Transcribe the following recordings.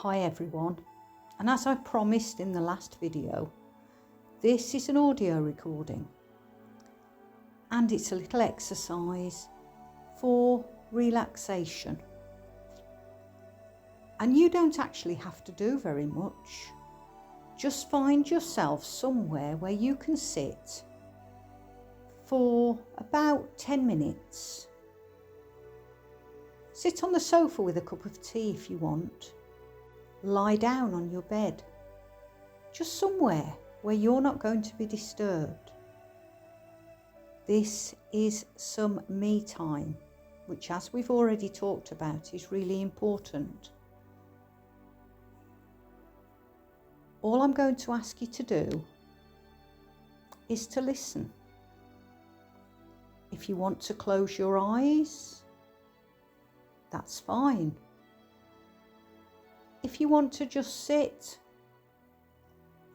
Hi everyone, and as I promised in the last video, this is an audio recording and it's a little exercise for relaxation. And you don't actually have to do very much. Just find yourself somewhere where you can sit for about 10 minutes. Sit on the sofa with a cup of tea if you want. Lie down on your bed, just somewhere where you're not going to be disturbed. This is some me time, which, as we've already talked about, is really important. All I'm going to ask you to do is to listen. If you want to close your eyes, that's fine. If you want to just sit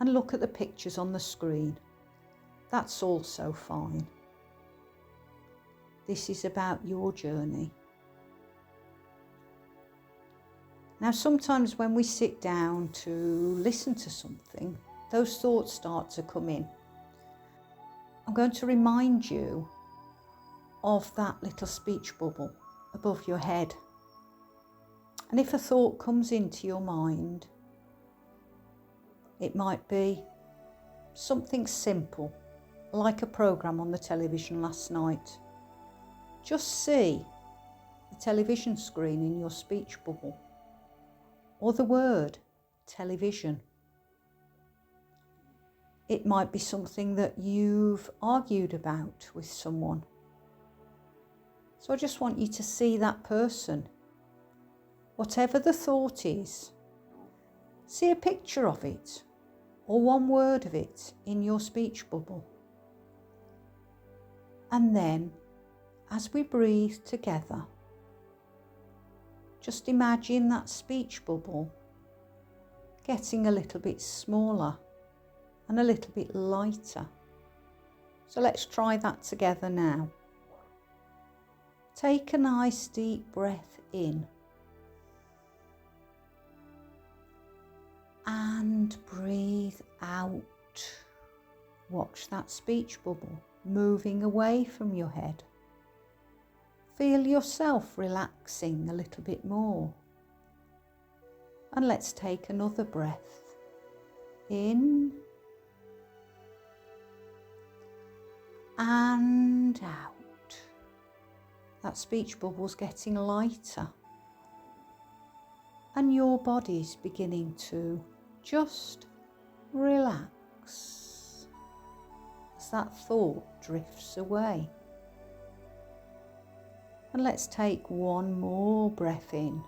and look at the pictures on the screen, that's also fine. This is about your journey. Now, sometimes when we sit down to listen to something, those thoughts start to come in. I'm going to remind you of that little speech bubble above your head. And if a thought comes into your mind, it might be something simple, like a programme on the television last night. Just see the television screen in your speech bubble, or the word television. It might be something that you've argued about with someone. So I just want you to see that person. Whatever the thought is, see a picture of it or one word of it in your speech bubble. And then, as we breathe together, just imagine that speech bubble getting a little bit smaller and a little bit lighter. So let's try that together now. Take a nice deep breath in. And breathe out. Watch that speech bubble moving away from your head. Feel yourself relaxing a little bit more. And let's take another breath in and out. That speech bubble's getting lighter. And your body's beginning to just relax as that thought drifts away. And let's take one more breath in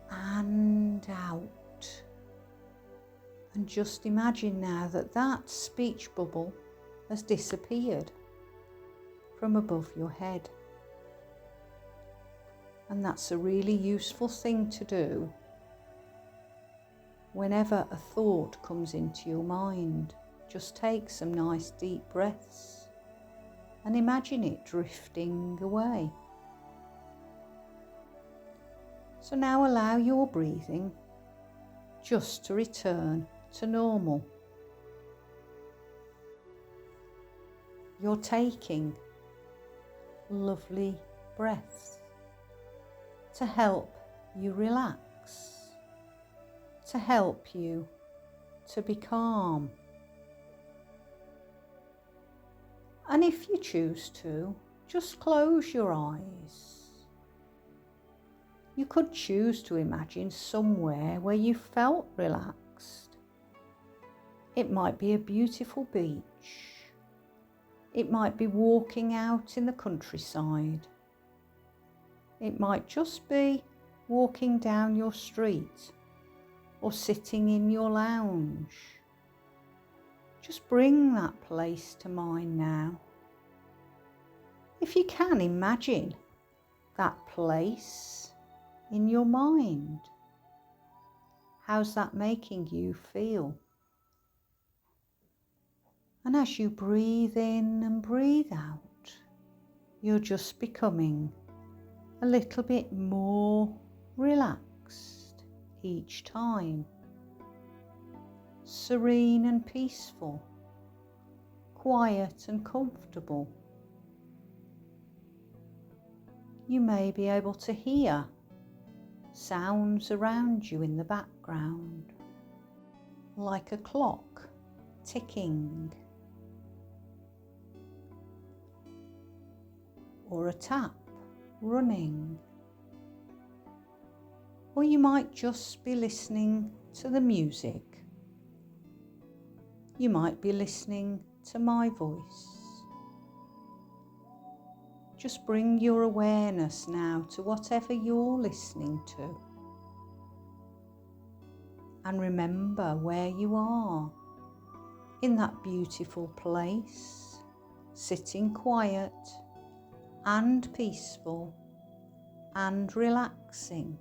and out. And just imagine now that that speech bubble has disappeared from above your head. And that's a really useful thing to do whenever a thought comes into your mind. Just take some nice deep breaths and imagine it drifting away. So now allow your breathing just to return to normal. You're taking lovely breaths to help you relax, to help you to be calm. And if you choose to, just close your eyes. You could choose to imagine somewhere where you felt relaxed. It might be a beautiful beach. It might be walking out in the countryside. It might just be walking down your street or sitting in your lounge. Just bring that place to mind now. If you can, imagine that place in your mind. How's that making you feel? And as you breathe in and breathe out, you're just becoming a little bit more relaxed each time, serene and peaceful, quiet and comfortable. You may be able to hear sounds around you in the background, like a clock ticking, or a tap running. Or you might just be listening to the music. You might be listening to my voice. Just bring your awareness now to whatever you're listening to. And remember where you are in that beautiful place, sitting quiet and peaceful and relaxing.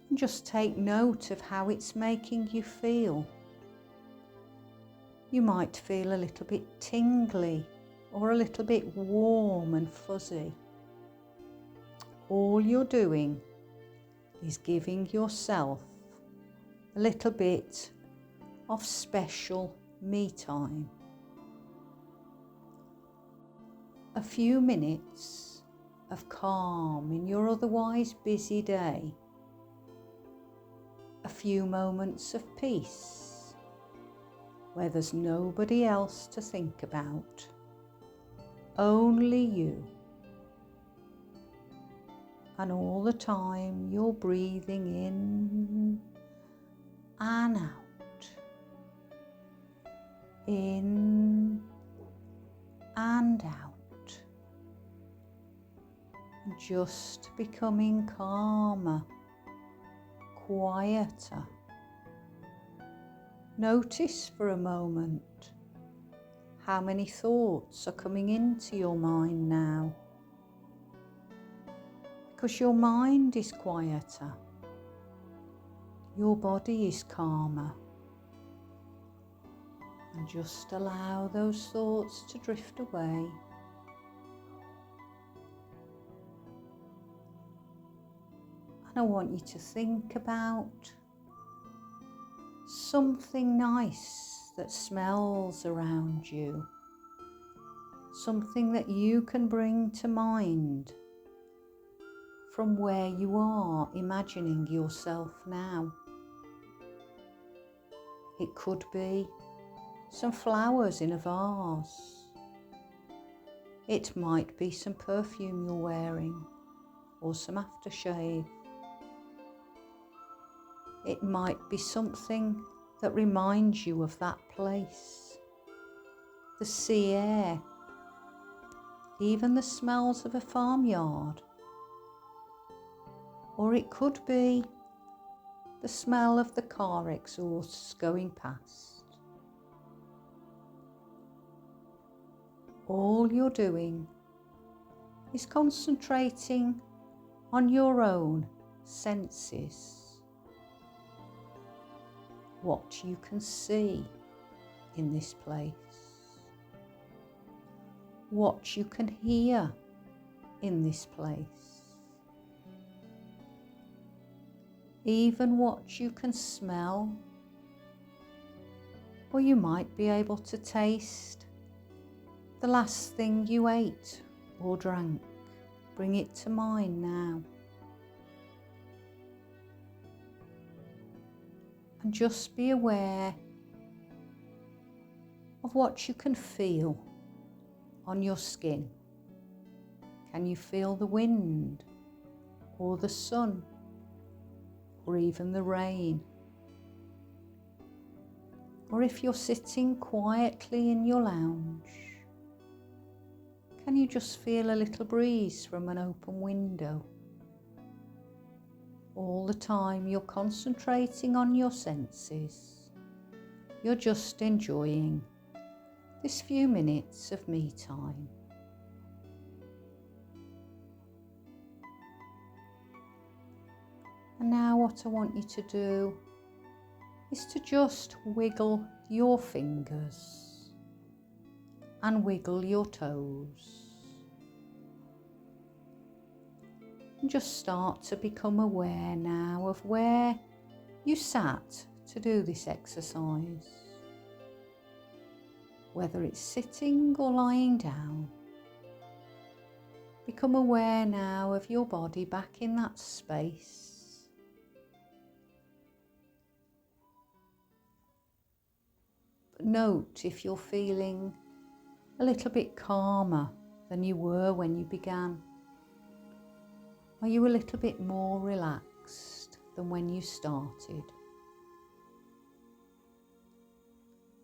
And just take note of how it's making you feel. You might feel a little bit tingly or a little bit warm and fuzzy. All you're doing is giving yourself a little bit of special me time. A few minutes of calm in your otherwise busy day. A few moments of peace where there's nobody else to think about, only you. And all the time you're breathing in and out, in and out, just becoming calmer, quieter. Notice for a moment how many thoughts are coming into your mind now. Because your mind is quieter, your body is calmer. And just allow those thoughts to drift away. And I want you to think about something nice that smells around you, something that you can bring to mind from where you are imagining yourself now. It could be some flowers in a vase. It might be some perfume you're wearing or some aftershave. It might be something that reminds you of that place, the sea air, even the smells of a farmyard. Or it could be the smell of the car exhausts going past. All you're doing is concentrating on your own senses. What you can see in this place, what you can hear in this place, even what you can smell, or you might be able to taste the last thing you ate or drank. Bring it to mind now. And just be aware of what you can feel on your skin. Can you feel the wind or the sun or even the rain? Or if you're sitting quietly in your lounge, can you just feel a little breeze from an open window? All the time you're concentrating on your senses. You're just enjoying this few minutes of me time. And now what I want you to do is to just wiggle your fingers and wiggle your toes. And just start to become aware now of where you sat to do this exercise. Whether it's sitting or lying down. Become aware now of your body back in that space. But note if you're feeling a little bit calmer than you were when you began. Are you a little bit more relaxed than when you started?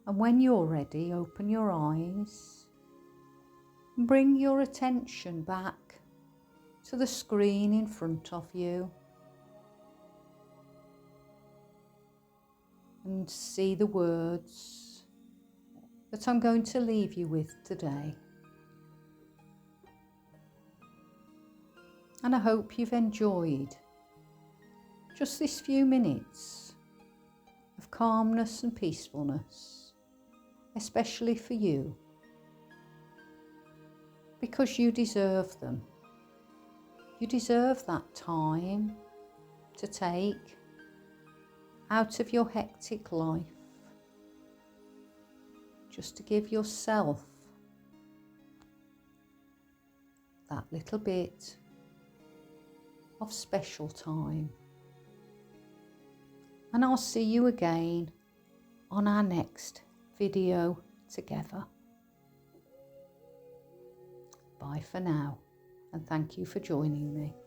And when you're ready, open your eyes and bring your attention back to the screen in front of you and see the words that I'm going to leave you with today. And I hope you've enjoyed just this few minutes of calmness and peacefulness, especially for you, because you deserve them. You deserve that time to take out of your hectic life, just to give yourself that little bit of special time. And I'll see you again on our next video together. Bye for now, and thank you for joining me.